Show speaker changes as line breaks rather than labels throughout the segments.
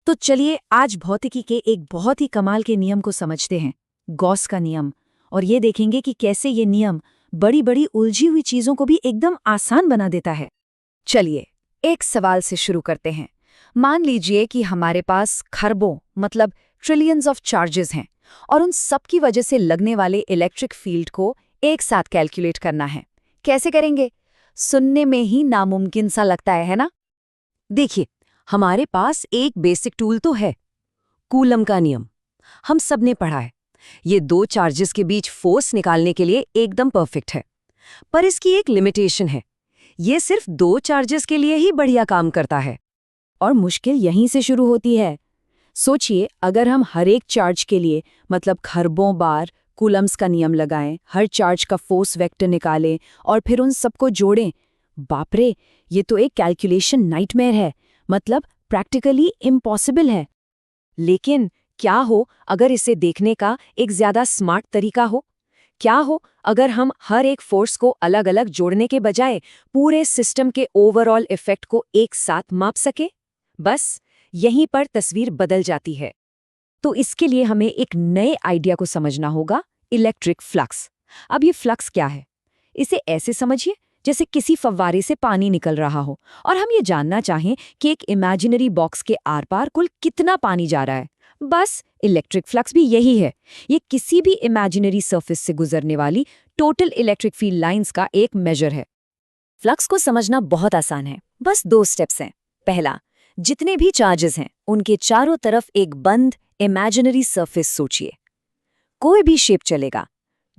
तो चलिए आज भौतिकी के एक बहुत ही कमाल के नियम को समझते हैं, गॉस का नियम। और ये देखेंगे कि कैसे ये नियम बड़ी बड़ी उलझी हुई चीजों को भी एकदम आसान बना देता है। चलिए एक सवाल से शुरू करते हैं। मान लीजिए कि हमारे पास खरबों मतलब ट्रिलियंस ऑफ चार्जेस हैं और उन सब की वजह से लगने वाले इलेक्ट्रिक फील्ड को एक साथ कैलकुलेट करना है। कैसे करेंगे? सुनने में ही नामुमकिन सा लगता है ना?
देखिए, हमारे पास एक बेसिक टूल तो है, कूलम का नियम। हम सब ने पढ़ा है। ये दो चार्जेस के बीच फोर्स निकालने के लिए एकदम परफेक्ट है। पर इसकी एक लिमिटेशन है, ये सिर्फ दो चार्जेस के लिए ही बढ़िया काम करता है।
और मुश्किल यहीं से शुरू होती है। सोचिए, अगर हम हर एक चार्ज के लिए मतलब खरबों बार कूलम्स का नियम लगाएं, हर चार्ज का फोर्स वेक्टर निकालें और फिर उन सबको जोड़ें। बाप रे, ये तो एक कैलकुलेशन नाइटमेयर है, मतलब प्रैक्टिकली इम्पॉसिबल है। लेकिन क्या हो अगर इसे देखने का एक ज्यादा स्मार्ट तरीका हो? क्या हो अगर हम हर एक फोर्स को अलग अलग जोड़ने के बजाय पूरे सिस्टम के ओवरऑल इफेक्ट को एक साथ माप सके? बस यहीं पर तस्वीर बदल जाती है। तो इसके लिए हमें एक नए आइडिया को समझना होगा, इलेक्ट्रिक फ्लक्स। अब ये फ्लक्स क्या है? इसे ऐसे समझिए जैसे किसी फव्वारे से पानी निकल रहा हो और हम ये जानना चाहें कि एक इमेजिनरी बॉक्स के आर पार कुल कितना पानी जा रहा है। बस इलेक्ट्रिक फ्लक्स भी यही है। ये किसी भी इमेजिनरी सरफेस से गुजरने वाली टोटल इलेक्ट्रिक फील्ड लाइंस का एक मेजर है। फ्लक्स को समझना बहुत आसान है, बस दो स्टेप्स हैं। पहला, जितने भी चार्जेस हैं उनके चारों तरफ एक बंद इमेजिनरी सरफेस सोचिए, कोई भी शेप चलेगा।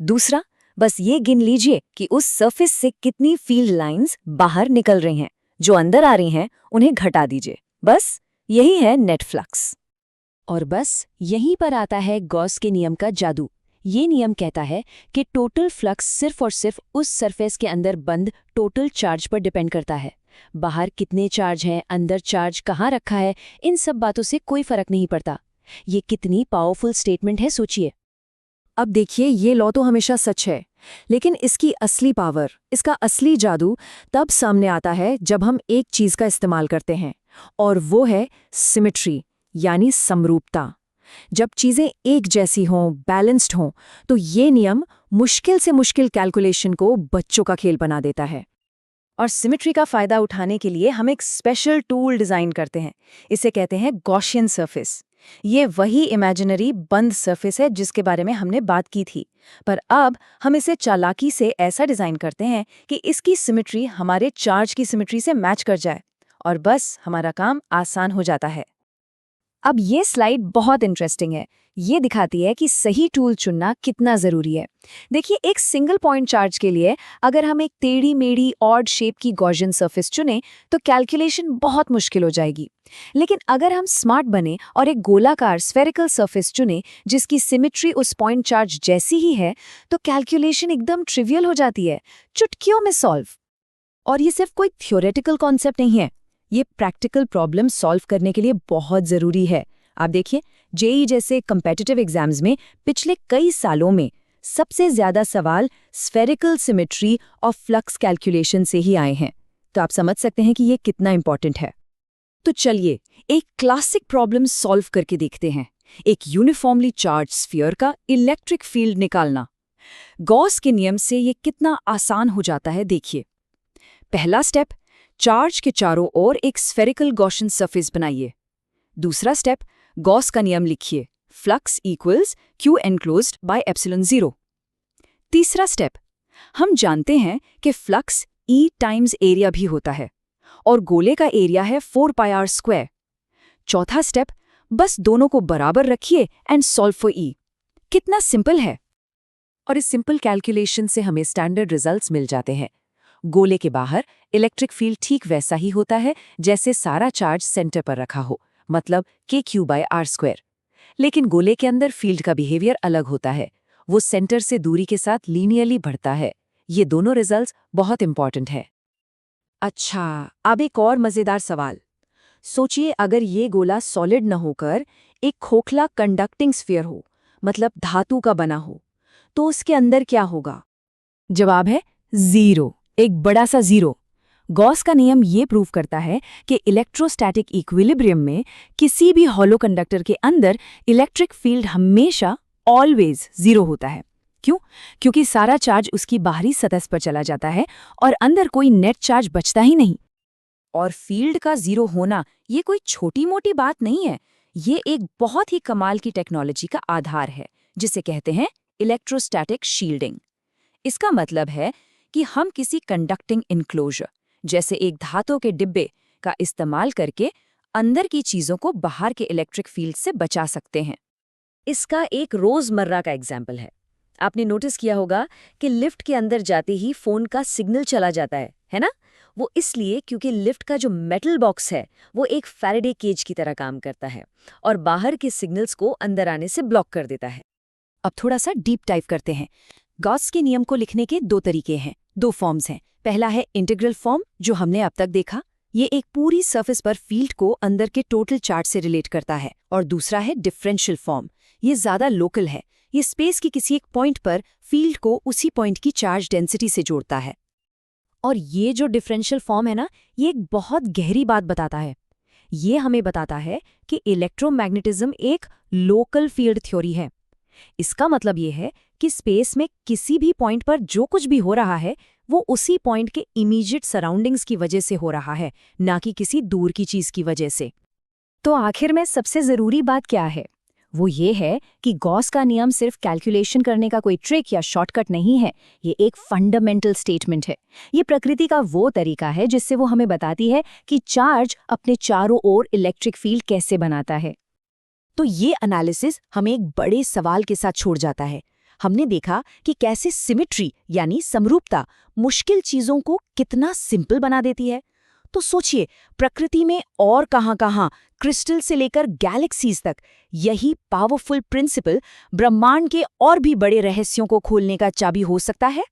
दूसरा, बस ये गिन लीजिए कि उस सरफेस से कितनी फील्ड लाइंस बाहर निकल रही हैं, जो अंदर आ रही हैं उन्हें घटा दीजिए। बस यही है नेट फ्लक्स।
और बस यहीं पर आता है गॉस के नियम का जादू। ये नियम कहता है कि टोटल फ्लक्स सिर्फ और सिर्फ उस सरफेस के अंदर बंद टोटल चार्ज पर डिपेंड करता है। बाहर कितने चार्ज हैं, अंदर चार्ज कहाँ रखा है, इन सब बातों से कोई फर्क नहीं पड़ता। ये कितनी पावरफुल स्टेटमेंट है, सोचिए।
अब देखिए, ये लॉ तो हमेशा सच है, लेकिन इसकी असली पावर, इसका असली जादू तब सामने आता है जब हम एक चीज का इस्तेमाल करते हैं, और वो है सिमेट्री यानी समरूपता। जब चीजें एक जैसी हों, बैलेंस्ड हों, तो ये नियम मुश्किल से मुश्किल कैलकुलेशन को बच्चों का खेल बना देता है। और सिमेट्री का फायदा उठाने के लिए हम एक स्पेशल टूल डिजाइन करते हैं। इसे कहते हैं गॉसियन सरफेस। ये वही इमेजिनरी बंद सरफेस है जिसके बारे में हमने बात की थी, पर अब हम इसे चालाकी से ऐसा डिजाइन करते हैं कि इसकी सिमेट्री हमारे चार्ज की सिमेट्री से मैच कर जाए, और बस हमारा काम आसान हो जाता है। अब ये स्लाइड बहुत इंटरेस्टिंग है। ये दिखाती है कि सही टूल चुनना कितना जरूरी है। देखिए, एक सिंगल पॉइंट चार्ज के लिए अगर हम एक टेढ़ी मेढ़ी ऑड शेप की गॉसियन सरफेस चुनें तो कैलकुलेशन बहुत मुश्किल हो जाएगी। लेकिन अगर हम स्मार्ट बने और एक गोलाकार स्फेरिकल सरफेस चुनें जिसकी सिमेट्री उस पॉइंट चार्ज जैसी ही है, तो कैलकुलेशन एकदम ट्रिवियल हो जाती है, चुटकियों में सॉल्व। और ये सिर्फ कोई थ्योरेटिकल कॉन्सेप्ट नहीं है, ये प्रैक्टिकल प्रॉब्लम सॉल्व करने के लिए बहुत जरूरी है। आप देखिए, जेईई जैसे कम्पिटिटिव एग्जाम्स में पिछले कई सालों में सबसे ज्यादा सवाल स्फेरिकल सिमेट्री और फ्लक्स कैलकुलेशन से ही आए हैं। तो आप समझ सकते हैं कि ये कितना इंपॉर्टेंट है। तो चलिए एक क्लासिक प्रॉब्लम सॉल्व करके देखते हैं। एक यूनिफॉर्मली चार्ज स्फीयर का इलेक्ट्रिक फील्ड निकालना। गॉस के नियम से ये कितना आसान हो जाता है, देखिए। पहला स्टेप, चार्ज के चारों ओर एक स्फेरिकल गॉसियन सरफेस बनाइए। दूसरा स्टेप, गॉस का नियम लिखिए, flux equals Q enclosed by epsilon 0। तीसरा स्टेप, हम जानते हैं कि फ्लक्स E टाइम्स एरिया भी होता है और गोले का एरिया है 4πr²। चौथा स्टेप, बस दोनों को बराबर रखिए एंड सॉल्व फॉर E। कितना सिंपल है। और इस सिंपल कैलकुलेशन से हमें स्टैंडर्ड रिजल्ट्स मिल जाते हैं। गोले के बाहर इलेक्ट्रिक फील्ड ठीक वैसा ही होता है जैसे सारा चार्ज सेंटर पर रखा हो, मतलब KQ/r²। लेकिन गोले के अंदर फील्ड का बिहेवियर अलग होता है, वो सेंटर से दूरी के साथ लीनियरली बढ़ता है। ये दोनों रिजल्ट्स बहुत इंपॉर्टेंट है। अच्छा, अब एक और मजेदार सवाल। सोचिए, अगर ये गोला सॉलिड न होकर एक खोखला कंडक्टिंग स्फीयर हो, मतलब धातु का बना हो, तो उसके अंदर क्या होगा? जवाब है 0, एक बड़ा सा 0। गॉस का नियम ये प्रूव करता है कि इलेक्ट्रोस्टैटिक इक्विलिब्रियम में किसी भी हॉलो कंडक्टर के अंदर इलेक्ट्रिक फील्ड हमेशा ऑलवेज 0 होता है। क्यों? क्योंकि सारा चार्ज उसकी बाहरी सतह पर चला जाता है और अंदर कोई नेट चार्ज बचता ही नहीं। और फील्ड का 0 होना ये कोई छोटी मोटी बात नहीं है, ये एक बहुत ही कमाल की टेक्नोलॉजी का आधार है, जिसे कहते हैं इलेक्ट्रोस्टैटिक शील्डिंग। इसका मतलब है कि हम किसी कंडक्टिंग इनक्लोजर जैसे एक धातु के डिब्बे का इस्तेमाल करके अंदर की चीजों को बाहर के इलेक्ट्रिक फील्ड से बचा सकते हैं।
इसका एक रोजमर्रा का एग्जाम्पल है। आपने नोटिस किया होगा कि लिफ्ट के अंदर जाते ही फोन का सिग्नल चला जाता है ना? वो इसलिए क्योंकि लिफ्ट का जो मेटल बॉक्स है वो एक फैराडे केज की तरह काम करता है और बाहर के सिग्नल्स को अंदर आने से ब्लॉक कर देता है।
अब थोड़ा सा डीप डाइव करते हैं। गॉस के नियम को लिखने के 2 तरीके हैं, 2 फॉर्म्स हैं। पहला है इंटीग्रल फॉर्म, जो हमने अब तक देखा। ये एक पूरी सरफेस पर फील्ड को अंदर के टोटल चार्ज से रिलेट करता है। और दूसरा है डिफरेंशियल फॉर्म। ये ज़्यादा लोकल है, ये स्पेस की किसी एक पॉइंट पर फील्ड को उसी पॉइंट की चार्ज डेंसिटी से जोड़ता है। और ये जो डिफरेंशियल फॉर्म है ना, ये एक बहुत गहरी बात बताता है। ये हमें बताता है कि इलेक्ट्रोमैग्नेटिज्म एक लोकल फील्ड थ्योरी है। इसका मतलब ये है कि स्पेस में किसी भी पॉइंट पर जो कुछ भी हो रहा है वो उसी पॉइंट के इमीडिएट सराउंडिंग्स की वजह से हो रहा है, ना कि किसी दूर की चीज की वजह से। तो आखिर में सबसे जरूरी बात क्या है? वो ये है कि गॉस का नियम सिर्फ कैलकुलेशन करने का कोई ट्रिक या शॉर्टकट नहीं है, ये एक फंडामेंटल स्टेटमेंट है। ये प्रकृति का वो तरीका है जिससे वो हमें बताती है कि चार्ज अपने चारों ओर इलेक्ट्रिक फील्ड कैसे बनाता है। तो ये एनालिसिस हमें एक बड़े सवाल के साथ छोड़ जाता है। हमने देखा कि कैसे सिमेट्री यानी समरूपता मुश्किल चीजों को कितना सिंपल बना देती है। तो सोचिए, प्रकृति में और कहां-कहां, क्रिस्टल से लेकर गैलेक्सीज तक, यही पावरफुल प्रिंसिपल ब्रह्मांड के और भी बड़े रहस्यों को खोलने का चाबी हो सकता है।